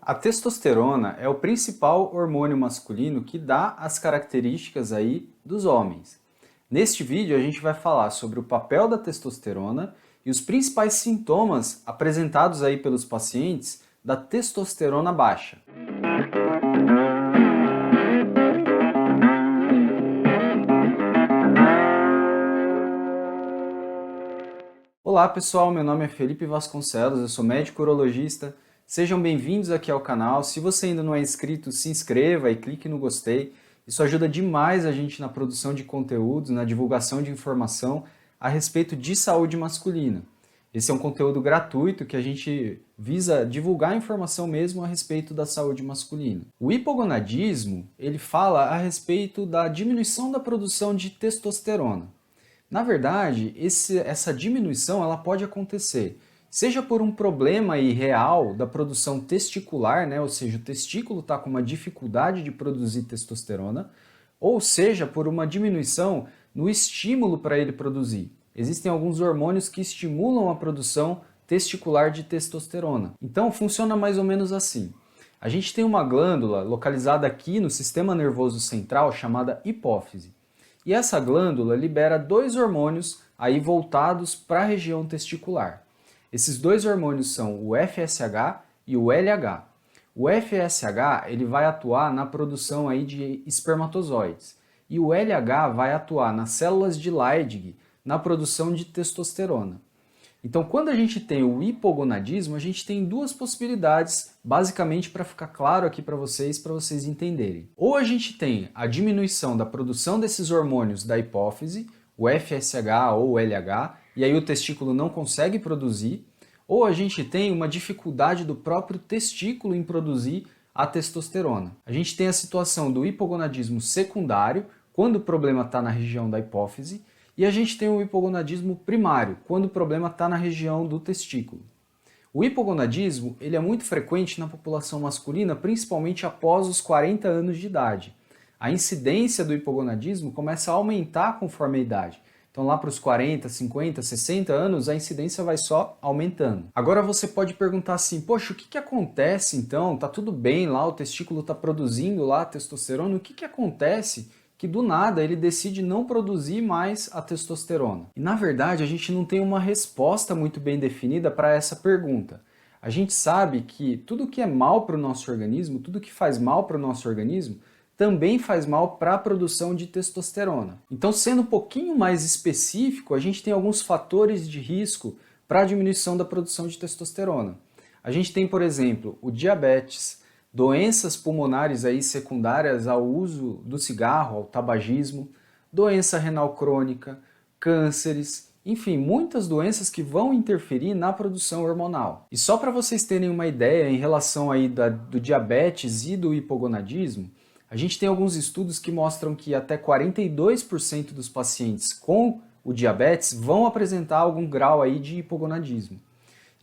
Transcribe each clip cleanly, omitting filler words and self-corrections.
A testosterona é o principal hormônio masculino que dá as características aí dos homens. Neste vídeo a gente vai falar sobre o papel da testosterona e os principais sintomas apresentados aí pelos pacientes da testosterona baixa. Olá pessoal, meu nome é Felipe Vasconcelos, eu sou médico urologista. Sejam bem-vindos aqui ao canal. Se você ainda não é inscrito, se inscreva e clique no gostei. Isso ajuda demais a gente na produção de conteúdos, na divulgação de informação a respeito de saúde masculina. Esse é um conteúdo gratuito que a gente visa divulgar informação mesmo a respeito da saúde masculina. O hipogonadismo, ele fala a respeito da diminuição da produção de testosterona. Na verdade, essa diminuição ela pode acontecer seja por um problema aí real da produção testicular, né? Ou seja, o testículo está com uma dificuldade de produzir testosterona, ou seja, por uma diminuição no estímulo para ele produzir. Existem alguns hormônios que estimulam a produção testicular de testosterona. Então funciona mais ou menos assim. A gente tem uma glândula localizada aqui no sistema nervoso central chamada hipófise. E essa glândula libera dois hormônios aí voltados para a região testicular. Esses dois hormônios são o FSH e o LH. O FSH ele vai atuar na produção aí de espermatozoides e o LH vai atuar nas células de Leydig na produção de testosterona. Então, quando a gente tem o hipogonadismo, a gente tem duas possibilidades, basicamente para ficar claro aqui para vocês entenderem. Ou a gente tem a diminuição da produção desses hormônios da hipófise, o FSH ou o LH, e aí o testículo não consegue produzir, ou a gente tem uma dificuldade do próprio testículo em produzir a testosterona. A gente tem a situação do hipogonadismo secundário, quando o problema está na região da hipófise, e a gente tem o hipogonadismo primário, quando o problema está na região do testículo. O hipogonadismo ele é muito frequente na população masculina, principalmente após os 40 anos de idade. A incidência do hipogonadismo começa a aumentar conforme a idade. Então lá para os 40, 50, 60 anos, a incidência vai só aumentando. Agora você pode perguntar assim, poxa, o que acontece então? Tá tudo bem lá, o testículo está produzindo lá a testosterona, o que acontece que do nada ele decide não produzir mais a testosterona? E na verdade a gente não tem uma resposta muito bem definida para essa pergunta. A gente sabe que tudo que é mal para o nosso organismo, tudo que faz mal para o nosso organismo, também faz mal para a produção de testosterona. Então, sendo um pouquinho mais específico, a gente tem alguns fatores de risco para a diminuição da produção de testosterona. A gente tem, por exemplo, o diabetes, doenças pulmonares aí secundárias ao uso do cigarro, ao tabagismo, doença renal crônica, cânceres, enfim, muitas doenças que vão interferir na produção hormonal. E só para vocês terem uma ideia em relação aí do diabetes e do hipogonadismo, a gente tem alguns estudos que mostram que até 42% dos pacientes com o diabetes vão apresentar algum grau aí de hipogonadismo.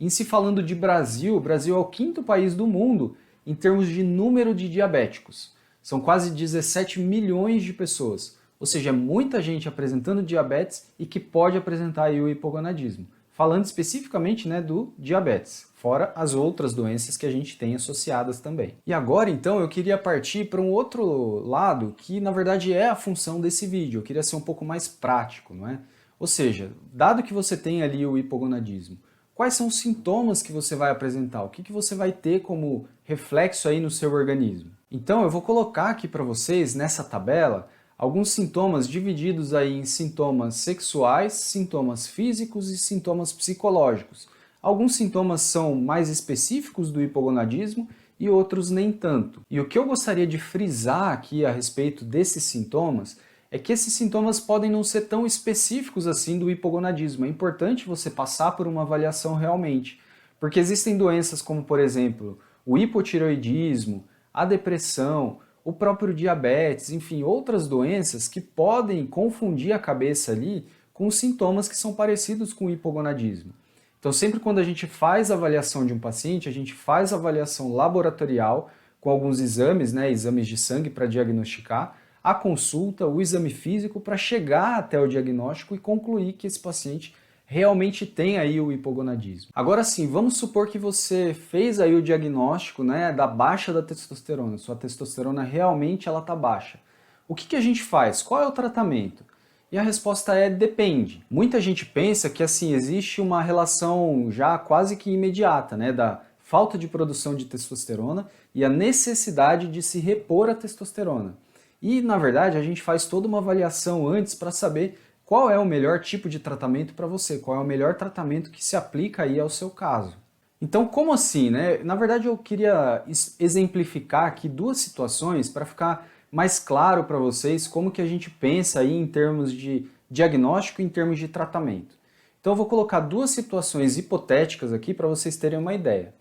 Em se falando de Brasil, o Brasil é o quinto país do mundo em termos de número de diabéticos. São quase 17 milhões de pessoas, ou seja, muita gente apresentando diabetes e que pode apresentar aí o hipogonadismo. Falando especificamente, né, do diabetes, fora as outras doenças que a gente tem associadas também. E agora, então, eu queria partir para um outro lado que, na verdade, é a função desse vídeo. Eu queria ser um pouco mais prático, não é? Ou seja, dado que você tem ali o hipogonadismo, quais são os sintomas que você vai apresentar? O que você vai ter como reflexo aí no seu organismo? Então, eu vou colocar aqui para vocês, nessa tabela, alguns sintomas divididos aí em sintomas sexuais, sintomas físicos e sintomas psicológicos. Alguns sintomas são mais específicos do hipogonadismo e outros nem tanto. E o que eu gostaria de frisar aqui a respeito desses sintomas é que esses sintomas podem não ser tão específicos assim do hipogonadismo. É importante você passar por uma avaliação realmente, porque existem doenças como, por exemplo, o hipotireoidismo, a depressão, o próprio diabetes, enfim, outras doenças que podem confundir a cabeça ali com sintomas que são parecidos com o hipogonadismo. Então, sempre quando a gente faz a avaliação de um paciente, a gente faz a avaliação laboratorial com alguns exames, né, exames de sangue para diagnosticar, a consulta, o exame físico para chegar até o diagnóstico e concluir que esse paciente realmente tem aí o hipogonadismo. Agora sim, vamos supor que você fez aí o diagnóstico, né, da baixa da testosterona. Sua testosterona realmente ela tá baixa. O que a gente faz? Qual é o tratamento? E a resposta é depende. Muita gente pensa que assim existe uma relação já quase que imediata, né, da falta de produção de testosterona e a necessidade de se repor a testosterona. E na verdade a gente faz toda uma avaliação antes para saber qual é o melhor tipo de tratamento para você, qual é o melhor tratamento que se aplica aí ao seu caso. Então, como assim, né? Na verdade, eu queria exemplificar aqui duas situações para ficar mais claro para vocês como que a gente pensa aí em termos de diagnóstico e em termos de tratamento. Então, eu vou colocar duas situações hipotéticas aqui para vocês terem uma ideia.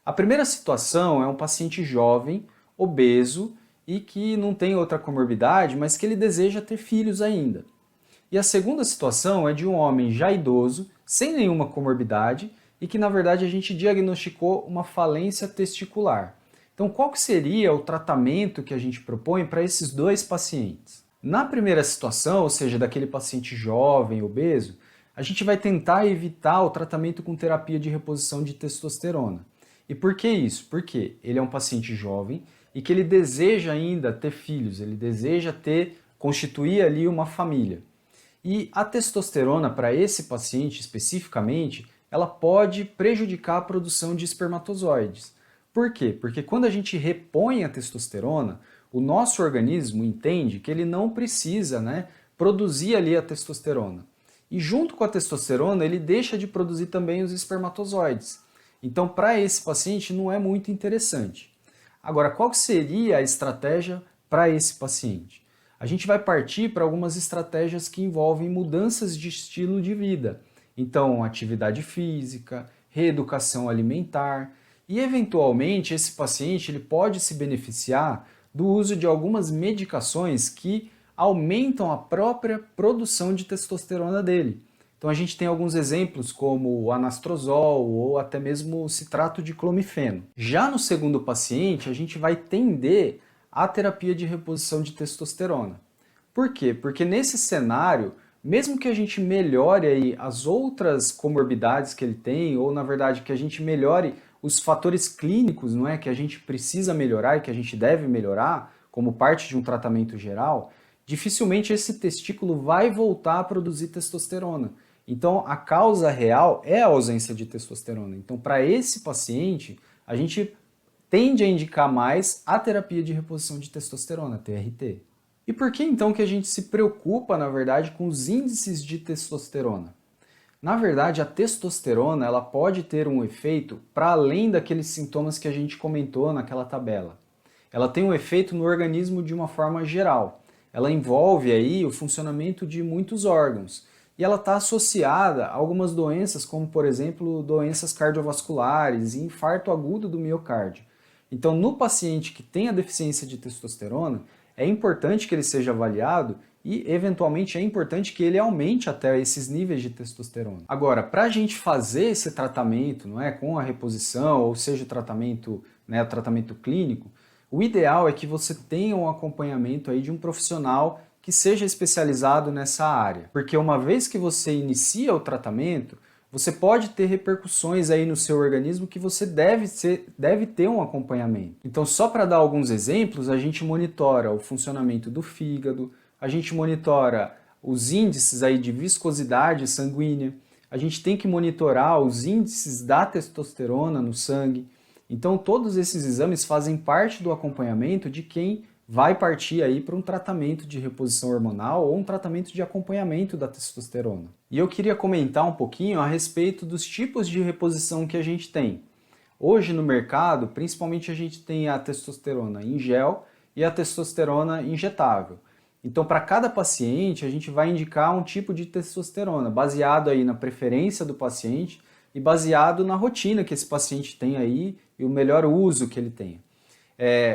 A primeira situação é um paciente jovem, obeso e que não tem outra comorbidade, mas que ele deseja ter filhos ainda. E a segunda situação é de um homem já idoso, sem nenhuma comorbidade, e que na verdade a gente diagnosticou uma falência testicular. Então qual que seria o tratamento que a gente propõe para esses dois pacientes? Na primeira situação, ou seja, daquele paciente jovem, obeso, a gente vai tentar evitar o tratamento com terapia de reposição de testosterona. E por que isso? Porque ele é um paciente jovem e que ele deseja ainda ter filhos, ele deseja constituir ali uma família. E a testosterona para esse paciente especificamente, ela pode prejudicar a produção de espermatozoides. Por quê? Porque quando a gente repõe a testosterona, o nosso organismo entende que ele não precisa, né, produzir ali a testosterona. E junto com a testosterona, ele deixa de produzir também os espermatozoides. Então, para esse paciente, não é muito interessante. Agora, qual seria a estratégia para esse paciente? A gente vai partir para algumas estratégias que envolvem mudanças de estilo de vida. Então, atividade física, reeducação alimentar e, eventualmente, esse paciente ele pode se beneficiar do uso de algumas medicações que aumentam a própria produção de testosterona dele. Então, a gente tem alguns exemplos como o anastrozol ou até mesmo o citrato de clomifeno. Já no segundo paciente, a gente vai tender à terapia de reposição de testosterona. Por quê? Porque nesse cenário, mesmo que a gente melhore aí as outras comorbidades que ele tem, ou na verdade que a gente melhore os fatores clínicos, não é, que a gente precisa melhorar e que a gente deve melhorar, como parte de um tratamento geral, dificilmente esse testículo vai voltar a produzir testosterona. Então, a causa real é a ausência de testosterona. Então, para esse paciente, a gente tende a indicar mais a terapia de reposição de testosterona, TRT. E por que então que a gente se preocupa, na verdade, com os índices de testosterona? Na verdade, a testosterona ela pode ter um efeito para além daqueles sintomas que a gente comentou naquela tabela. Ela tem um efeito no organismo de uma forma geral. Ela envolve aí o funcionamento de muitos órgãos. E ela está associada a algumas doenças, como por exemplo, doenças cardiovasculares e infarto agudo do miocárdio. Então, no paciente que tem a deficiência de testosterona, é importante que ele seja avaliado e, eventualmente, é importante que ele aumente até esses níveis de testosterona. Agora, para a gente fazer esse tratamento, não é, com a reposição, ou seja, o tratamento, né, o tratamento clínico, o ideal é que você tenha um acompanhamento aí de um profissional que seja especializado nessa área. Porque uma vez que você inicia o tratamento, você pode ter repercussões aí no seu organismo que você deve ter um acompanhamento. Então, só para dar alguns exemplos, a gente monitora o funcionamento do fígado, a gente monitora os índices aí de viscosidade sanguínea, a gente tem que monitorar os índices da testosterona no sangue. Então, todos esses exames fazem parte do acompanhamento de quem vai partir aí para um tratamento de reposição hormonal ou um tratamento de acompanhamento da testosterona. E eu queria comentar um pouquinho a respeito dos tipos de reposição que a gente tem. Hoje no mercado, principalmente a gente tem a testosterona em gel e a testosterona injetável. Então, para cada paciente, a gente vai indicar um tipo de testosterona, baseado aí na preferência do paciente e baseado na rotina que esse paciente tem aí e o melhor uso que ele tenha.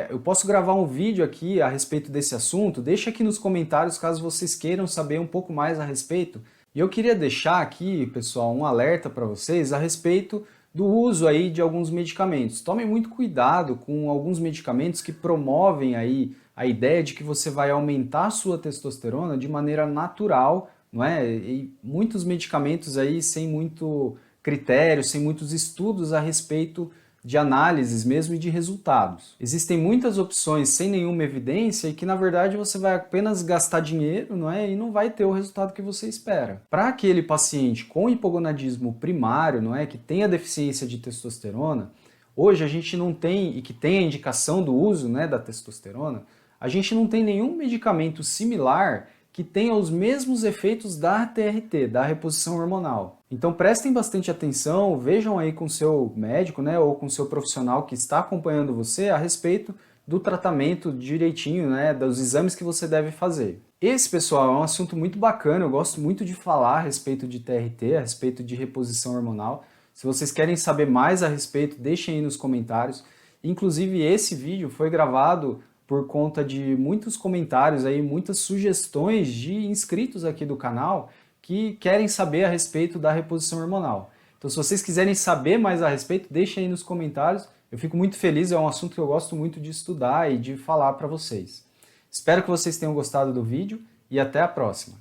Eu posso gravar um vídeo aqui a respeito desse assunto, deixa aqui nos comentários caso vocês queiram saber um pouco mais a respeito. E eu queria deixar aqui, pessoal, um alerta para vocês a respeito do uso aí de alguns medicamentos. Tomem muito cuidado com alguns medicamentos que promovem aí a ideia de que você vai aumentar a sua testosterona de maneira natural não é? E muitos medicamentos aí sem muito critério, sem muitos estudos a respeito de análises mesmo e de resultados. Existem muitas opções sem nenhuma evidência e que na verdade você vai apenas gastar dinheiro, não é? E não vai ter o resultado que você espera. Para aquele paciente com hipogonadismo primário, não é, que tem a deficiência de testosterona, hoje a gente não tem, e que tem a indicação do uso, né, da testosterona, a gente não tem nenhum medicamento similar que tenha os mesmos efeitos da TRT, da reposição hormonal. Então prestem bastante atenção, vejam aí com o seu médico, né, ou com o seu profissional que está acompanhando você a respeito do tratamento direitinho, né, dos exames que você deve fazer. Esse, pessoal, é um assunto muito bacana, eu gosto muito de falar a respeito de TRT, a respeito de reposição hormonal. Se vocês querem saber mais a respeito, deixem aí nos comentários. Inclusive, esse vídeo foi gravado por conta de muitos comentários aí, muitas sugestões de inscritos aqui do canal que querem saber a respeito da reposição hormonal. Então, se vocês quiserem saber mais a respeito, deixem aí nos comentários. Eu fico muito feliz, é um assunto que eu gosto muito de estudar e de falar para vocês. Espero que vocês tenham gostado do vídeo e até a próxima.